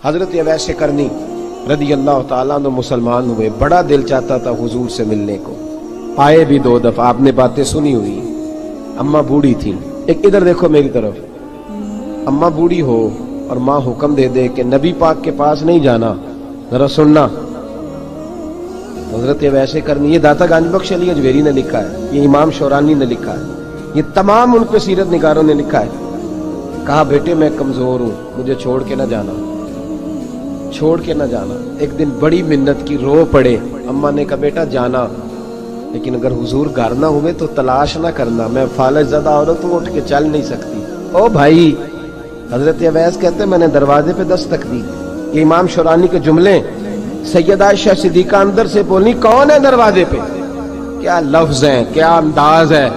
حضرت اویس کرنی رضی اللہ تعالیٰ عنہ مسلمان ہوئے، بڑا دل چاہتا تھا حضور سے ملنے کو، آئے بھی 2 دفعہ، آپ نے باتیں سنی ہوئی۔ اماں بوڑھی تھی، ایک ادھر دیکھو میری طرف، اماں بوڑھی ہو اور ماں حکم دے دے کہ نبی پاک کے پاس نہیں جانا، ذرا سننا۔ حضرت اویس کرنی، یہ داتا گنج بخش علی اجویری نے لکھا ہے، یہ امام شورانی نے لکھا ہے، یہ تمام ان پہ سیرت نگاروں نے لکھا ہے۔ کہا بیٹے میں کمزور ہوں، مجھے چھوڑ کے نہ جانا، چھوڑ کے نہ جانا۔ ایک دن بڑی منت کی، رو پڑے۔ اماں نے کہا بیٹا جانا، لیکن اگر حضور گھر نہ ہوئے تو تلاش نہ کرنا، میں فالج زدہ عورت ہوں، اٹھ کے چل نہیں سکتی۔ او بھائی، حضرت اویس کہتے ہیں میں نے دروازے پہ دستک دی۔ یہ امام شورانی کے جملے، سیدہ عائشہ صدیقہ اندر سے بولنی کون ہے دروازے پہ؟ کیا لفظ ہیں، کیا انداز ہے۔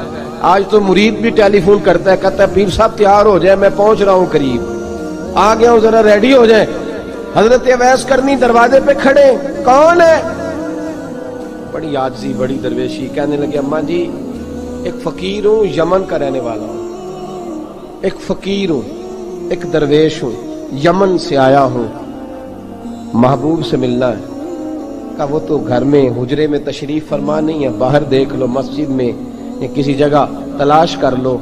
آج تو مرید بھی ٹیلی فون کرتا ہے، کہتا ہے پیر صاحب تیار ہو جائے، میں پہنچ رہا ہوں، قریب آ گیا ہوں، ذرا ریڈی ہو جائیں۔ حضرت اویس کرنی دروازے پہ کھڑے، کون ہے؟ بڑی عاجزی، بڑی درویشی، کہنے لگے اماں جی ایک فقیر ہوں، یمن کا رہنے والا ہوں، ایک فقیر ہوں، ایک درویش ہوں، یمن سے آیا ہوں، محبوب سے ملنا ہے۔ کہا وہ تو گھر میں حجرے میں تشریف فرما نہیں ہے، باہر دیکھ لو، مسجد میں یا کسی جگہ تلاش کر لو۔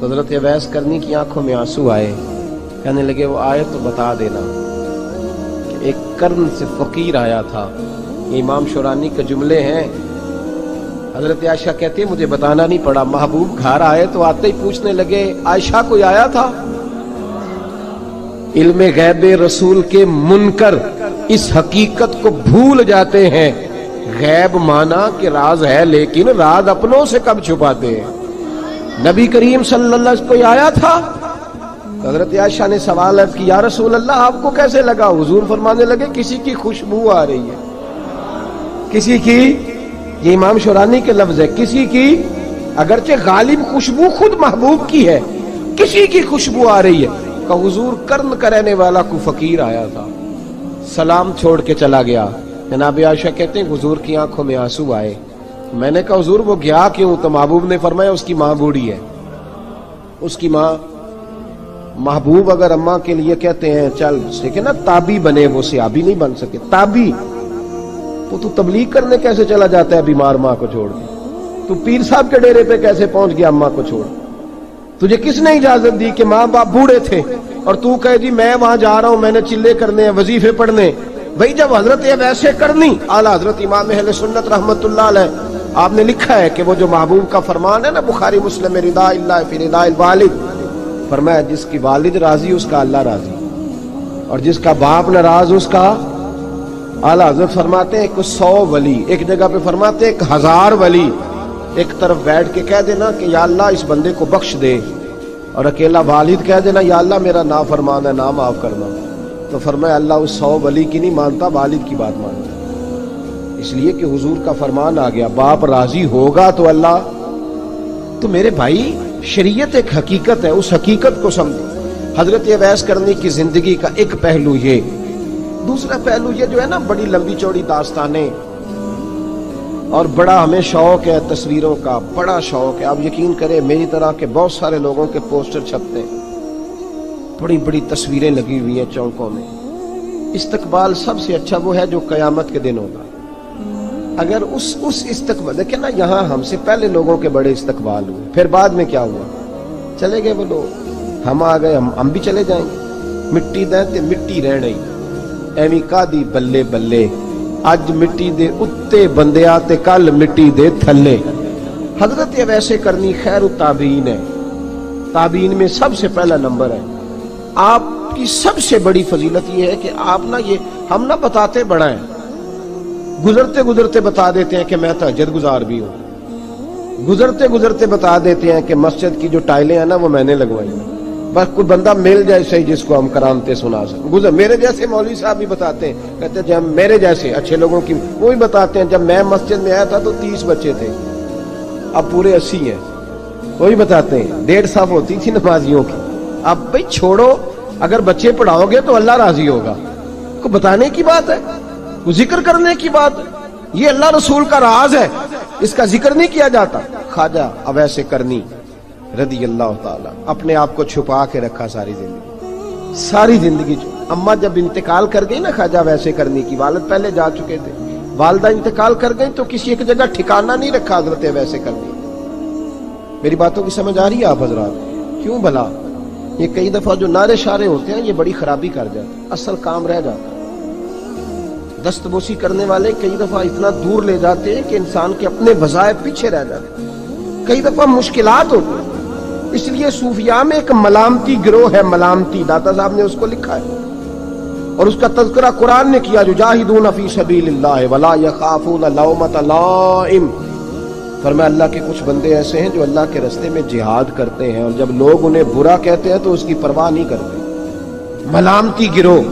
حضرت اویس کرنی کی آنکھوں میں آنسو آئے، کہنے لگے وہ آئے تو بتا دینا کہ ایک کرن سے فقیر آیا تھا۔ یہ امام شورانی کے جملے ہیں۔ حضرت عائشہ کہتی ہے مجھے بتانا نہیں پڑا، محبوب گھر آئے تو آتے ہی پوچھنے لگے عائشہ کوئی آیا تھا؟ علم غیب رسول کے منکر اس حقیقت کو بھول جاتے ہیں، غیب مانا کہ راز ہے، لیکن راز اپنوں سے کب چھپاتے ہیں۔ نبی کریم صلی اللہ علیہ وسلم کوئی آیا تھا؟ حضرت عائشہ نے سوال عرض کی یا رسول اللہ آپ کو کیسے لگا؟ حضور فرمانے لگے کسی کی خوشبو آ رہی ہے، کسی کی، یہ امام شورانی کے لفظ ہے، کسی کی، اگرچہ غالب خوشبو خود محبوب کی ہے، کسی کی خوشبو آ رہی ہے۔ کہ حضور کرن کا رہنے والا کو فقیر آیا تھا، سلام چھوڑ کے چلا گیا۔ جناب عائشہ کہتے ہیں حضور کی آنکھوں میں آنسو آئے۔ میں نے کہا حضور وہ گیا کیوں؟ تو محبوب نے فرمایا اس کی ماں بوڑھی ہے، اس کی ماں۔ محبوب اگر اماں کے لیے کہتے ہیں چل دیکھیں نا تابی بنے، وہ صحابی نہیں بن سکے، تابی تو تبلیغ کرنے کیسے چلا جاتا ہے بیمار ماں کو چھوڑ کے؟ تو پیر صاحب کے ڈیرے پہ کیسے پہنچ گیا اماں کو چھوڑ؟ تجھے کس نے اجازت دی کہ ماں باپ بوڑھے تھے اور تو کہے جی میں وہاں جا رہا ہوں، میں نے چلے کرنے ہیں، وظیفے پڑھنے؟ بھئی جب حضرت اویس کرنی اعلیٰ حضرت امام اہل سنت رحمت اللہ علیہ آپ نے لکھا ہے کہ وہ جو محبوب کا فرمان ہے نا بخاری مسلم میں، رضا اللہ فی رضا الوالد، فرمایا جس کی والد راضی اس کا اللہ راضی، اور جس کا باپ ناراض اس کا اعلیٰ حضرت فرماتے ہیں ایک 100 ولی، ایک جگہ پہ فرماتے ہیں 1000 ولی ایک طرف بیٹھ کے کہہ دینا کہ یا اللہ اس بندے کو بخش دے، اور اکیلا والد کہہ دینا یا اللہ میرا نافرمان ہے، نا معاف کرنا، تو فرمایا اللہ اس 100 ولی کی نہیں مانتا، والد کی بات مانتا، اس لیے کہ حضور کا فرمان آ گیا باپ راضی ہوگا تو اللہ۔ تو میرے بھائی شریعت ایک حقیقت ہے، اس حقیقت کو سمجھو۔ حضرت اویس کرنی کی زندگی کا ایک پہلو یہ، دوسرا پہلو یہ جو ہے نا بڑی لمبی چوڑی داستانیں، اور بڑا ہمیں شوق ہے تصویروں کا، بڑا شوق ہے۔ آپ یقین کریں میری طرح کے بہت سارے لوگوں کے پوسٹر چھپتے ہیں، بڑی بڑی تصویریں لگی ہوئی ہیں چوکوں میں۔ استقبال سب سے اچھا وہ ہے جو قیامت کے دن ہوگا۔ اگر اس استقبال دیکھیں نا، یہاں ہم سے پہلے لوگوں کے بڑے استقبال ہوئے، پھر بعد میں کیا ہوا؟ چلے گئے وہ لوگ، ہم آ گئے، ہم بھی چلے جائیں گے۔ مٹی دیں تے مٹی رہنے، ایویں کادی بلے بلے، اج مٹی دے اتے بندیا تے کل مٹی دے تھلے۔ حضرت اویس کرنی خیر التابعین ہے، تابعین میں سب سے پہلا نمبر ہے۔ آپ کی سب سے بڑی فضیلت یہ ہے کہ آپ نا، یہ ہم نہ بتاتے بڑا ہیں، گزرتے گزرتے بتا دیتے ہیں کہ میں تہجد گزار بھی ہوں، گزرتے گزرتے بتا دیتے ہیں کہ مسجد کی جو ٹائلیں ہیں نا وہ میں نے لگوائی ہیں، بس کوئی بندہ مل جائے صحیح جس کو ہم کرامتے سنا سکیں۔ میرے جیسے مولوی صاحب بھی بتاتے ہیں، کہتے ہیں جب میرے جیسے اچھے لوگوں کی وہی بتاتے ہیں جب میں مسجد میں آیا تھا تو 30 بچے تھے، اب پورے 80 ہیں، وہی بتاتے ہیں 1.5 صف ہوتی تھی نمازیوں کی۔ اب بھائی چھوڑو، اگر بچے پڑھاؤ گے تو اللہ راضی ہوگا، کو بتانے کی بات ہے، کو ذکر کرنے کی بات ہے، یہ اللہ رسول کا راز ہے، اس کا ذکر نہیں کیا جاتا۔ خواجہ اویس کرنی رضی اللہ تعالی اپنے آپ کو چھپا کے رکھا ساری زندگی، ساری زندگی اماں جب انتقال کر گئی نا خواجہ ویسے کرنی کی، والد پہلے جا چکے تھے، والدہ انتقال کر گئی تو کسی ایک جگہ ٹھکانہ نہیں رکھا حضرت ویسے کرنی۔ میری باتوں کی سمجھ آ رہی ہے آپ حضرات؟ کیوں بھلا یہ کئی دفعہ جو نعرے شارے ہوتے ہیں یہ بڑی خرابی کر جاتے ہیں، اصل کام رہ جاتا ہے۔ دست بوسی کرنے والے کئی دفعہ اتنا دور لے جاتے ہیں کہ انسان کے اپنے وظائف پیچھے رہ جاتے ہیں، کئی دفعہ مشکلات ہوتی ہیں۔ اس لیے صوفیاء میں ایک ملامتی گروہ ہے، ملامتی، داتا صاحب نے اس کو لکھا ہے اور اس کا تذکرہ قرآن نے کیا، یجاہدون فی سبیل اللہ ولا یخافون لومۃ لائم۔ فرمایا اللہ کے کچھ بندے ایسے ہیں جو اللہ کے راستے میں جہاد کرتے ہیں اور جب لوگ انہیں برا کہتے ہیں تو اس کی پرواہ نہیں کرتے۔ ملامتی گروہ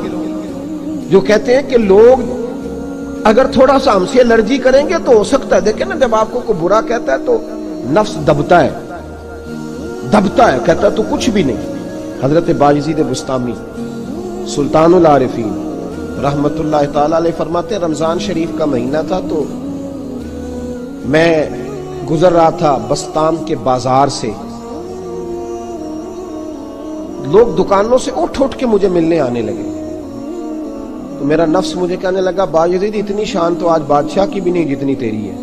جو کہتے ہیں کہ لوگ اگر تھوڑا سا ہم سے الرجی کریں گے تو ہو سکتا ہے، دیکھیں نا جب آپ کو کوئی برا کہتا ہے تو نفس دبتا ہے، کہتا ہے تو کچھ بھی نہیں۔ حضرت باجزید بستامی سلطان العارفین رحمت اللہ تعالی علیہ فرماتے ہیں رمضان شریف کا مہینہ تھا تو میں گزر رہا تھا بستام کے بازار سے، لوگ دکانوں سے اٹھ کے مجھے ملنے آنے لگے تو میرا نفس مجھے کہنے لگا باجزید اتنی شان تو آج بادشاہ کی بھی نہیں جتنی تیری ہے،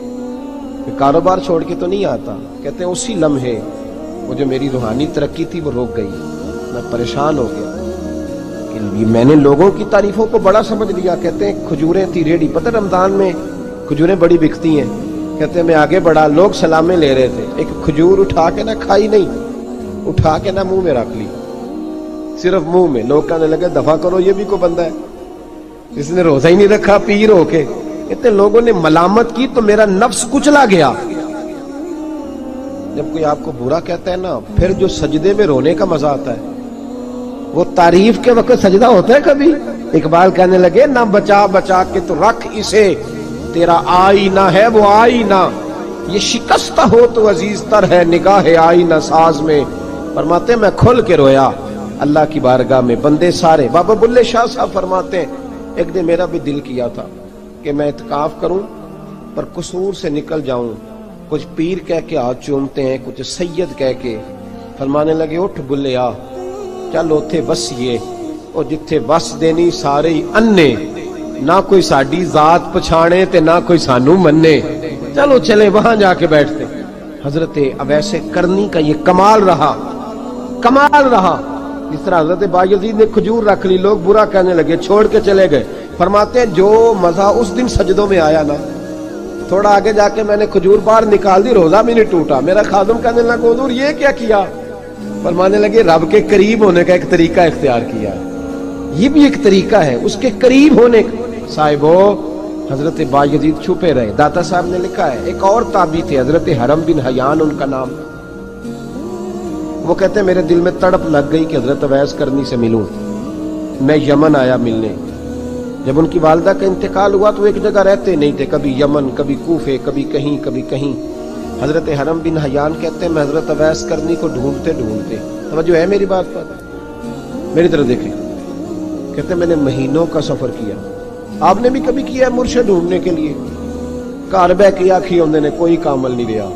میں کاروبار چھوڑ کے تو نہیں آتا۔ کہتے ہیں اسی لمحے وہ جو میری روحانی ترقی تھی وہ رک گئی، میں پریشان ہو گیا کہ میں نے لوگوں کی تعریفوں کو بڑا سمجھ لیا۔ کہتے ہیں کھجوریں تھی ریڈی، پتہ رمضان میں کھجوریں بڑی بکتی ہیں، کہتے ہیں میں آگے بڑھا، لوگ سلامیں لے رہے تھے، ایک کھجور اٹھا کے نہ کھائی نہیں، اٹھا کے نہ منہ میں رکھ لی، صرف منہ میں۔ لوگ کہنے لگے دفع کرو یہ بھی کوئی بندہ ہے، اس نے روزہ ہی نہیں رکھا پیر ہو کے۔ کہتے ہیں لوگوں نے ملامت کی تو میرا نفس کچلا گیا۔ جب کوئی آپ کو برا کہتا ہے نا پھر جو سجدے میں رونے کا مزہ آتا ہے وہ تعریف کے وقت سجدہ ہوتا ہے کبھی؟ اقبال کہنے لگے نہ بچا بچا کے تو رکھ اسے، تیرا آئینہ ہے وہ آئینہ، یہ شکستہ ہو تو عزیز تر ہے نگاہ آئینہ ساز میں۔ فرماتے میں کھل کے رویا اللہ کی بارگاہ میں، بندے سارے۔ بابا بلے شاہ صاحب فرماتے ہیں ایک دن میرا بھی دل کیا تھا کہ میں اعتکاف کروں پر قصور سے نکل جاؤں، کچھ پیر کہہ کے ہاتھ چومتے ہیں، کچھ سید کہہ کے۔ فرمانے لگے اٹھ بلے آ چل اوتھے بسیے، اور جتھے بس دینی سارے ہی انے، نہ کوئی ساڈی ذات پچھانے تے نہ کوئی سانو مننے، چلو چلے وہاں جا کے بیٹھتے۔ حضرت اویس کرنی کا یہ کمال رہا، اس طرح حضرت باجزید نے کھجور رکھ لی، لوگ برا کہنے لگے، چھوڑ کے چلے گئے۔ فرماتے ہیں جو مزہ اس دن سجدوں میں آیا نا، تھوڑا آگے جا کے میں نے کھجور باہر نکال دی، روزہ بھی نہیں ٹوٹا۔ میرا خادم کہنے لگا حضور یہ کیا کیا؟ فرمانے لگے رب کے قریب ہونے کا ایک طریقہ اختیار کیا، یہ بھی ایک طریقہ ہے اس کے قریب ہونے کا۔ صاحبو حضرت باجزید چھپے رہے۔ داتا صاحب نے لکھا ہے ایک اور تابعی تھے حضرت حرم بن حیان ان کا نام، وہ کہتے ہیں میرے دل میں تڑپ لگ گئی کہ حضرت اویس کرنی سے ملوں۔ میں یمن آیا ملنے، جب ان کی والدہ کا انتقال ہوا تو ایک جگہ رہتے نہیں تھے، کبھی یمن کبھی کوفے کبھی کہیں۔ حضرت حرم بن حیان کہتے ہیں میں حضرت اویس کرنی کو ڈھونڈتے توجہ ہے میری بات پر، میری طرف دیکھیں، کہتے ہیں میں نے مہینوں کا سفر کیا، آپ نے بھی کبھی کیا ہے مرشد ڈھونڈنے کے لیے؟ گھر بہ کے آکھی ہوندے نے کوئی کامل نہیں رہا،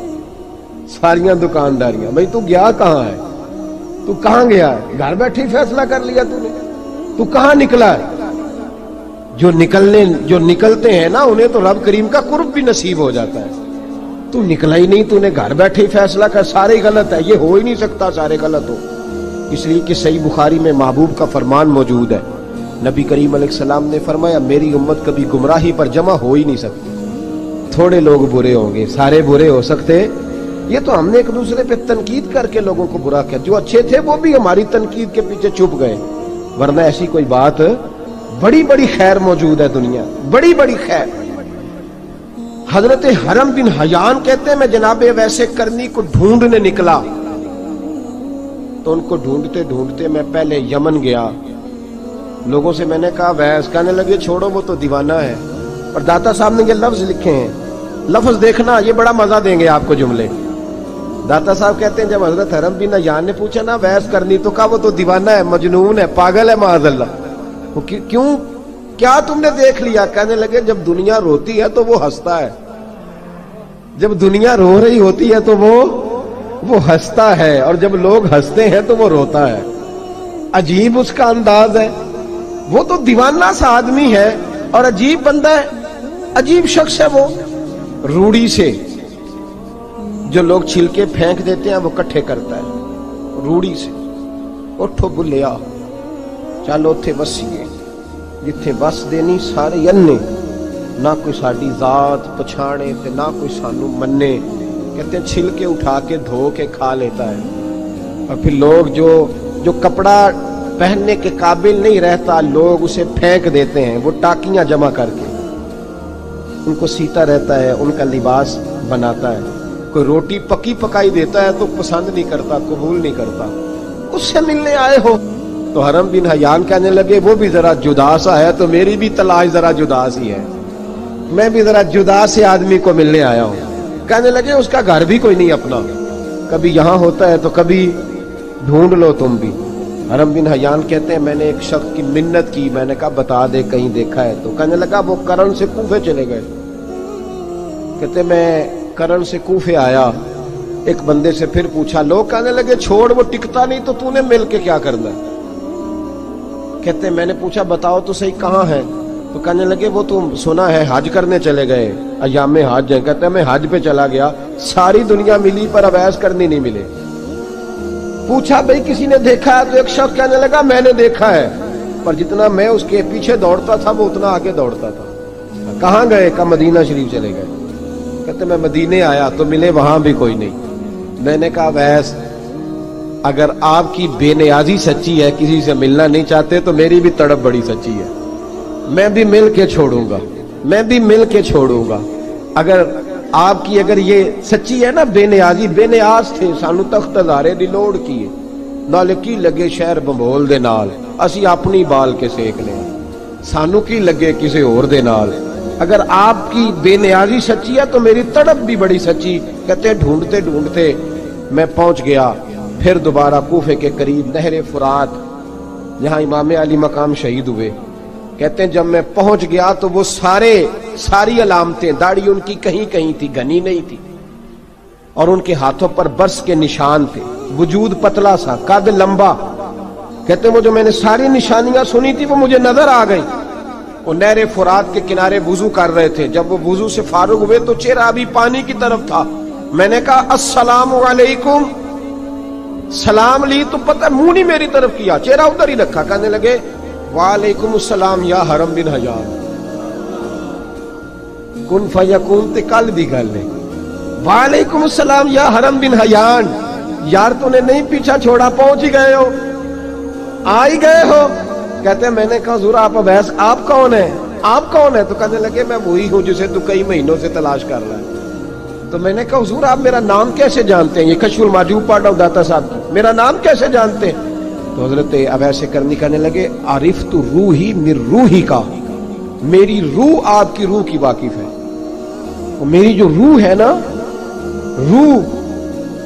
ساریاں دکانداریاں، بھئی تو گیا کہاں ہے؟ تو کہاں گیا ہے؟ گھر بیٹھے ہی فیصلہ کر لیا تو کہاں نکلا ہے؟ جو نکلتے ہیں نا انہیں تو رب کریم کا قرب بھی نصیب ہو جاتا ہے۔ تو نکلا ہی نہیں، تو نے گھر بیٹھے ہی فیصلہ کر، سارے غلط ہے، یہ ہو ہی نہیں سکتا سارے غلط ہو۔ اس لیے کہ صحیح بخاری میں محبوب کا فرمان موجود ہے، نبی کریم علیہ السلام نے فرمایا میری امت کبھی گمراہی پر جمع ہو ہی نہیں سکتی، تھوڑے لوگ برے ہوں گے، سارے برے ہو سکتے۔ یہ تو ہم نے ایک دوسرے پہ تنقید کر کے لوگوں کو برا کیا، جو اچھے تھے وہ بھی ہماری تنقید کے پیچھے چھپ گئے، ورنہ ایسی کوئی بات بڑی خیر موجود ہے دنیا، بڑی خیر۔ حضرت حرم بن حیان کہتے ہیں میں جناب ویسے کرنی کو ڈھونڈنے نکلا تو ان کو ڈھونڈتے میں پہلے یمن گیا، لوگوں سے میں نے کہا ویس، کہنے لگے چھوڑو وہ تو دیوانہ ہے۔ اور داتا صاحب نے یہ لفظ لکھے ہیں، لفظ دیکھنا یہ بڑا مزہ دیں گے آپ کو جملے۔ داتا صاحب کہتے ہیں جب حضرت حرم بن حیان نے پوچھا نا ویس کرنی، تو کہا وہ تو دیوانہ ہے، مجنون ہے، پاگل ہے معاذ اللہ۔ کیوں؟ کیا تم نے دیکھ لیا؟ کہنے لگے جب دنیا روتی ہے تو وہ ہنستا ہے، جب دنیا رو رہی ہوتی ہے تو وہ ہنستا ہے، اور جب لوگ ہنستے ہیں تو وہ روتا ہے۔ عجیب اس کا انداز ہے، وہ تو دیوانہ سا آدمی ہے اور عجیب بندہ ہے، عجیب شخص ہے وہ. روڑی سے جو لوگ چھلکے پھینک دیتے ہیں وہ کٹھے کرتا ہے روڑی سے. اٹھو بلیا چلو اتھے بسیے جتھے بس دینی سارے انے، نہ کوئی ساڈی ذات پچھانے تے نہ کوئی سانو منے. کہتے ہیں چھلکے اٹھا کے دھو کے کھا لیتا ہے. اور پھر لوگ جو کپڑا پہننے کے قابل نہیں رہتا لوگ اسے پھینک دیتے ہیں، وہ ٹاکیاں جمع کر کے ان کو سیتا رہتا ہے، ان کا لباس بناتا ہے. کوئی روٹی پکی پکائی دیتا ہے تو پسند نہیں کرتا، قبول نہیں کرتا. اس سے ملنے آئے ہو تو حرم بن حیان کہنے لگے وہ بھی ذرا جدا سا ہے تو میری بھی تلاش ذرا جدا سی ہے، میں بھی ذرا جدا سے آدمی کو ملنے آیا ہوں. کہنے لگے اس کا گھر بھی کوئی نہیں اپنا، کبھی یہاں ہوتا ہے تو کبھی ڈھونڈ لو تم بھی. حرم بن حیان کہتے ہیں میں نے ایک شخص کی منت کی، میں نے کہا بتا دے کہیں دیکھا ہے تو. کہنے لگا وہ کرن سے کوفے چلے گئے. کہتے میں کرن سے کوفے آیا، ایک بندے سے پھر پوچھا، لوگ کہنے لگے چھوڑ وہ ٹکتا نہیں تو تو نے مل کے کیا کرنا ہے. کہتے میں نے پوچھا بتاؤ تو صحیح کہاں ہے، تو کہنے لگے وہ تم سنا ہے حج کرنے چلے گئے، ایام حج ہے. کہتے میں حج پہ چلا گیا، ساری دنیا ملی پر اویس کرنی نہیں ملے. پوچھا بھئی کسی نے دیکھا ہے تو ایک شخص کہنے لگا میں نے دیکھا ہے، پر جتنا میں اس کے پیچھے دوڑتا تھا وہ اتنا آگے دوڑتا تھا. کہاں گئے؟ کہ مدینہ شریف چلے گئے. کہتے میں مدینے آیا تو ملے وہاں بھی کوئی نہیں. میں نے کہا ویس اگر آپ کی بے نیازی سچی ہے، کسی سے ملنا نہیں چاہتے تو میری بھی تڑپ بڑی سچی ہے، میں بھی مل کے چھوڑوں گا، میں بھی مل کے چھوڑوں گا. اگر آپ کی اگر یہ سچی ہے نا بے نیازی، بے نیاز تھے سانو تخت ہزارے دی لوڑ کی نال کی لگے شہر بمبول دے نال، اسی اپنی بال کے سیک لیں، سانو کی لگے کسی اور دے نال. اگر آپ کی بے نیازی سچی ہے تو میری تڑپ بھی بڑی سچی. کہتے ڈھونڈتے ڈھونڈتے میں پہنچ گیا پھر دوبارہ کوفے کے قریب نہر فرات جہاں امام علی مقام شہید ہوئے. کہتے ہیں جب میں پہنچ گیا تو وہ ساری علامتیں، داڑھی ان کی کہیں کہیں تھی، گھنی نہیں تھی، اور ان کے ہاتھوں پر برس کے نشان تھے، وجود پتلا سا، قد لمبا. کہتے ہیں وہ جو میں نے ساری نشانیاں سنی تھی وہ مجھے نظر آ گئی. وہ نہر فرات کے کنارے وضو کر رہے تھے، جب وہ وضو سے فارغ ہوئے تو چہرہ ابھی پانی کی طرف تھا. میں نے کہا السلام علیکم، سلام لی تو پتہ منہ نہیں میری طرف کیا، چہرہ ادھر ہی رکھا. کہنے لگے وعلیکم السلام یا حرم بن حیان. کن فیکون تے کل دی گل ہے. وعلیکم السلام یا حرم بن حیان، یار تو نے نہیں پیچھا چھوڑا، پہنچ ہی گئے ہو، آ ہی گئے ہو. کہتے ہیں میں نے کہا حضور آپ ابیس آپ کون ہیں، آپ کون ہیں؟ تو کہنے لگے میں وہی ہوں جسے تو کئی مہینوں سے تلاش کر رہا ہے. تو میں نے کہا حضور آپ میرا نام کیسے جانتے ہیں؟ یہ کشف المحجوب پڑھ رہا ہوں داتا صاحب کی، میرا نام کیسے جانتے ہیں؟ تو حضرت اویس کرنی کہنے لگے عرفت روحی من روحی کا، میری روح آپ کی روح کی واقف ہے. میری جو روح ہے نا، روح.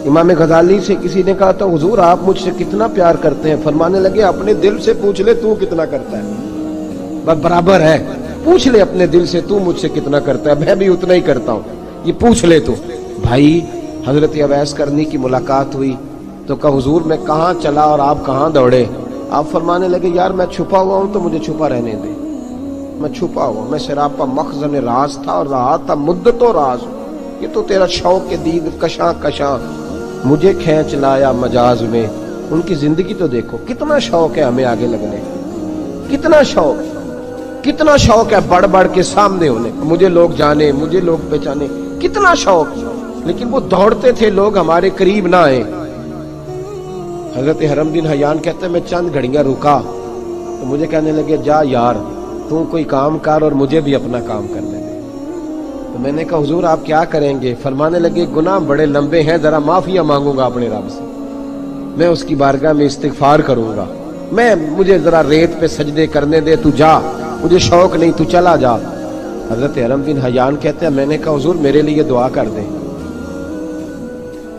امام غزالی سے کسی نے کہا تھا حضور آپ مجھ سے کتنا پیار کرتے ہیں؟ فرمانے لگے اپنے دل سے پوچھ لے تو کتنا کرتا ہے، برابر ہے. پوچھ لے اپنے دل سے تو مجھ سے کتنا کرتا ہے، میں بھی اتنا ہی کرتا ہوں، یہ پوچھ لے تو. بھائی حضرت اویس کرنی کی ملاقات ہوئی تو کہا حضور میں کہاں چلا اور آپ کہاں دوڑے؟ آپ فرمانے لگے یار میں چھپا ہوا ہوں تو مجھے چھپا رہنے دے، میں چھپا ہوا، میں سراپا مخزن راز تھا اور رہا تھا مدت و راز. یہ تو تیرا شوق کے دید کشاں کشاں مجھے کھینچ لایا مجاز میں. ان کی زندگی تو دیکھو کتنا شوق ہے ہمیں آگے لگنے، کتنا شوق ہے بڑھ بڑھ کے سامنے ہونے، مجھے لوگ جانے، مجھے لوگ پہچانے، کتنا شوق. لیکن وہ دوڑتے تھے لوگ ہمارے قریب نہ آئے. حضرت حرم بن حیان کہتے ہیں میں چند گھڑیاں رکا تو مجھے کہنے لگے جا یار تو کوئی کام کر اور مجھے بھی اپنا کام کرنے دے. تو میں نے کہا حضور آپ کیا کریں گے؟ فرمانے لگے گناہ بڑے لمبے ہیں، ذرا معافیاں مانگوں گا اپنے رب سے، میں اس کی بارگاہ میں استغفار کروں گا، مجھے ذرا ریت پہ سجدے کرنے دے، تو جا، مجھے شوق نہیں، تو چلا جا. حضرت حرم بن حیان کہتے ہیں میں نے کہا حضور میرے لیے دعا کر دیں.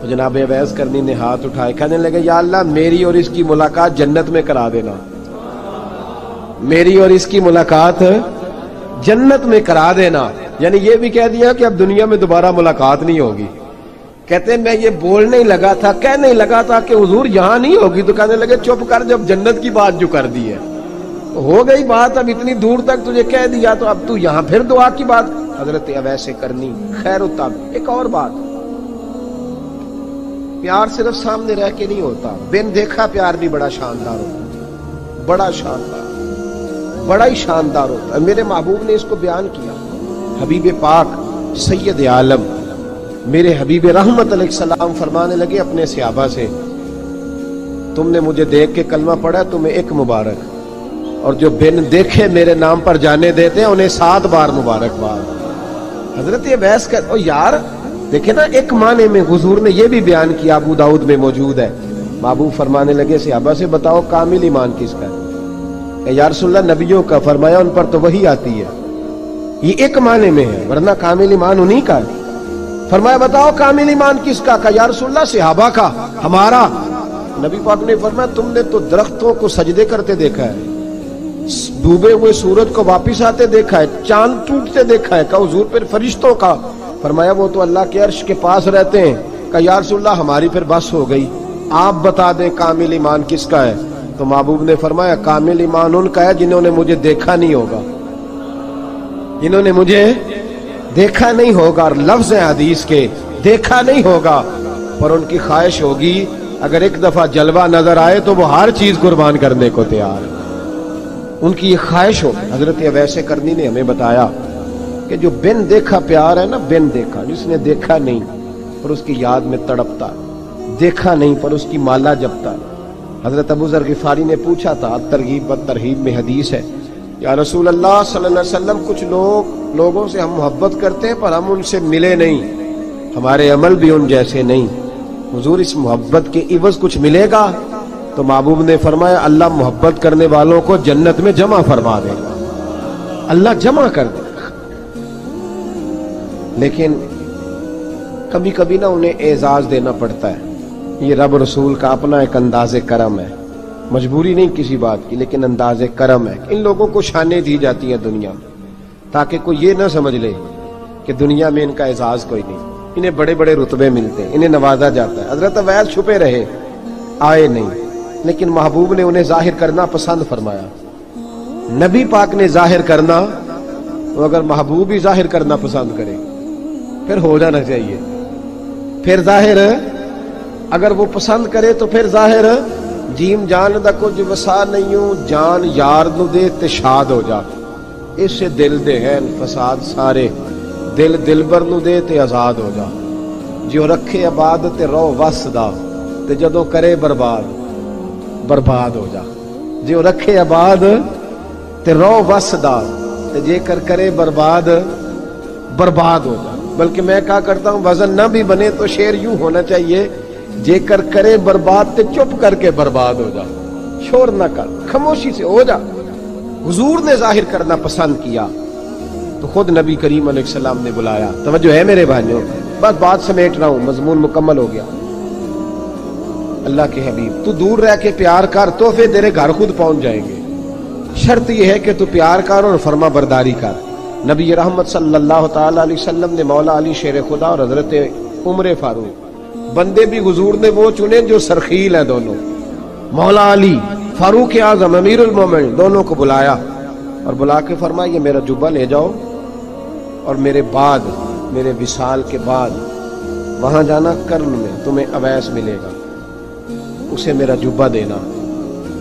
جناب اویس کرنی نے ہاتھ اٹھائے، کہنے لگے یا اللہ میری اور اس کی ملاقات جنت میں کرا دینا، میری اور اس کی ملاقات جنت میں کرا دینا. یعنی یہ بھی کہہ دیا کہ اب دنیا میں دوبارہ ملاقات نہیں ہوگی. کہتے ہیں میں یہ بولنے ہی لگا تھا، کہنے ہی لگا تھا کہ حضور یہاں نہیں ہوگی، تو کہنے لگے چپ کر، جب جنت کی بات جو کر دی ہے ہو گئی بات، اب اتنی دور تک تجھے کہہ دیا تو اب تو یہاں پھر دعا کی بات حضرت اویس کرنی خیر التاب۔ ایک اور بات، پیار صرف سامنے رہ کے نہیں ہوتا، بن دیکھا پیار بھی بڑا شاندار ہوتا، بڑا شاندار، بڑا ہی شاندار ہوتا ہے۔ میرے محبوب نے اس کو بیان کیا، حبیب پاک سید عالم میرے حبیب رحمت علیہ السلام فرمانے لگے اپنے صحابہ سے، تم نے مجھے دیکھ کے کلمہ پڑھا، تمہیں ایک مبارک، اور جو بن دیکھے میرے نام پر جانے دیتے ہیں انہیں 7 بار مبارکباد۔ حضرت اویس کا او یار دیکھیں نا، ایک معنی میں حضور نے یہ بھی بیان کیا، ابو داؤد میں موجود ہے۔ محبوب فرمانے لگے صحابہ سے، بتاؤ کامل ایمان کس کا ہے؟ یا رسول اللہ نبیوں کا۔ فرمایا ان پر تو وہی آتی ہے، یہ ایک معنی میں ہے، ورنہ کامل ایمان انہی کا ہے۔ فرمایا بتاؤ کامل ایمان کس کا؟ کہا یا رسول اللہ صحابہ کا، ہمارا۔ نبی پاک نے فرمایا تم نے تو درختوں کو سجدے کرتے دیکھا ہے، ڈوبے ہوئے سورج کو واپس آتے دیکھا ہے، چاند ٹوٹتے دیکھا ہے۔ کہا حضور پھر فرشتوں کا؟ فرمایا وہ تو اللہ کے عرش کے پاس رہتے ہیں۔ کہا یا رسول اللہ ہماری پھر بس ہو گئی، آپ بتا دیں کامل ایمان کس کا ہے؟ تو محبوب نے فرمایا کامل ایمان ان کا ہے جنہوں نے مجھے دیکھا نہیں ہوگا، جنہوں نے مجھے دیکھا نہیں ہوگا، اور لفظ حدیث کے دیکھا نہیں ہوگا، پر ان کی خواہش ہوگی اگر ایک دفعہ جلوہ نظر آئے تو وہ ہر چیز قربان کرنے کو تیار ہے، ان کی یہ خواہش ہو۔ حضرت اویس کرنی نے ہمیں بتایا کہ جو بن دیکھا پیار ہے نا، بن دیکھا، جس نے دیکھا نہیں پر اس کی یاد میں تڑپتا، دیکھا نہیں پر اس کی مالا جپتا۔ حضرت ابو ذر غفاری نے پوچھا تھا، ترغیب و ترہیب میں حدیث ہے، یا رسول اللہ صلی اللہ علیہ وسلم کچھ لوگوں سے ہم محبت کرتے ہیں پر ہم ان سے ملے نہیں، ہمارے عمل بھی ان جیسے نہیں، حضور اس محبت کے عوض کچھ ملے گا؟ تو محبوب نے فرمایا اللہ محبت کرنے والوں کو جنت میں جمع فرما دے گا، اللہ جمع کر دے گا، لیکن کبھی کبھی نہ انہیں اعزاز دینا پڑتا ہے، یہ رب رسول کا اپنا ایک انداز کرم ہے، مجبوری نہیں کسی بات کی، لیکن انداز کرم ہے۔ ان لوگوں کو شانیں دی جاتی ہیں دنیا میں تاکہ کوئی یہ نہ سمجھ لے کہ دنیا میں ان کا اعزاز کوئی نہیں، انہیں بڑے بڑے رتبے ملتے ہیں، انہیں نوازا جاتا ہے۔ حضرت اویس چھپے رہے، آئے نہیں، لیکن محبوب نے انہیں ظاہر کرنا پسند فرمایا۔ نبی پاک نے ظاہر کرنا، تو اگر محبوب ہی ظاہر کرنا پسند کرے پھر ہو جانا چاہیے، پھر ظاہر اگر وہ پسند کرے تو پھر ظاہر جیم جان دا کچھ وسا نہیں ہوں، جان یار نو دے تے شاد ہو جا، اس سے دل دے ہیں فساد سارے، دل دلبر نو دے تے آزاد ہو جا، جو رکھے آباد تے رو وس دا تے جدوں کرے برباد برباد ہو جا، جو رکھے آباد تے رو وس دا تے جے کر کرے برباد برباد ہو جا۔ بلکہ میں کہا کرتا ہوں وزن نہ بھی بنے تو شعر یوں ہونا چاہیے، جے کر کرے برباد تے چپ کر کے برباد ہو جا، شور نہ کر، خاموشی سے ہو جا۔ حضور نے ظاہر کرنا پسند کیا تو خود نبی کریم علیہ السلام نے بلایا۔ توجہ ہے میرے بھائیوں، بس بات سمیٹ رہا ہوں، مضمون مکمل ہو گیا۔ اللہ کے حبیب تو دور رہ کے پیار کر، تحفے تیرے گھر خود پہنچ جائیں گے، شرط یہ ہے کہ تو پیار کر اور فرما برداری کر۔ نبی رحمت صلی اللہ تعالی علیہ وسلم نے مولا علی شیر خدا اور حضرت عمر فاروق، بندے بھی حضور نے وہ چنے جو سرخیل ہیں دونوں، مولا علی فاروق اعظم امیر المومنین، دونوں کو بلایا اور بلا کے فرمایا یہ میرا جبہ لے جاؤ اور میرے بعد، میرے وصال کے بعد وہاں جانا، کرن میں تمہیں اویس ملے گا، اسے میرا جبہ دینا۔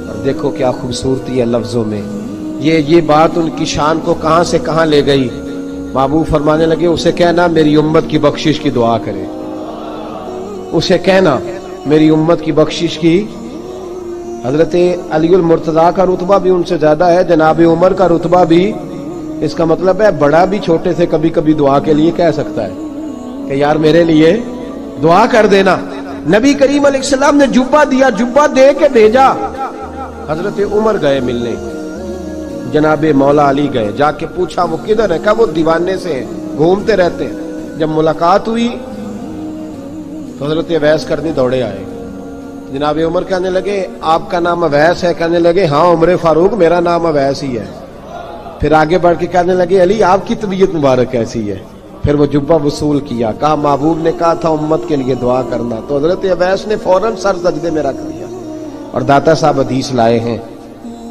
اور دیکھو کیا خوبصورتی ہے لفظوں میں، یہ بات ان کی شان کو کہاں سے کہاں لے گئی۔ محبوب فرمانے لگے اسے کہنا میری امت کی بخشش کی دعا کرے، اسے کہنا میری امت کی بخشش کی۔ حضرت علی المرتضیٰ کا رتبہ بھی ان سے زیادہ ہے، جناب عمر کا رتبہ بھی، اس کا مطلب ہے بڑا بھی چھوٹے سے کبھی کبھی دعا کے لیے کہہ سکتا ہے کہ یار میرے لیے دعا کر دینا۔ نبی کریم علیہ السلام نے جبہ دیا، جبہ دے کے بھیجا۔ حضرت عمر گئے ملنے، جناب مولا علی گئے، جا کے پوچھا وہ کدھر ہے؟ کہا وہ دیوانے سے ہیں، گھومتے رہتے ہیں۔ جب ملاقات ہوئی تو حضرت اویس کرنی دوڑے آئے، جناب عمر کہنے لگے آپ کا نام اویس ہے؟ کہنے لگے ہاں عمر فاروق میرا نام اویس ہی ہے۔ پھر آگے بڑھ کے کہنے لگے علی آپ کی طبیعت مبارک کیسی ہے؟ پھر وہ جبہ وصول کیا، کہا محبوب نے کہا تھا امت کے لیے دعا کرنا، تو حضرت اویس نے فوراً سر سجدے میں رکھ دیا۔ اور داتا صاحب حدیث لائے ہیں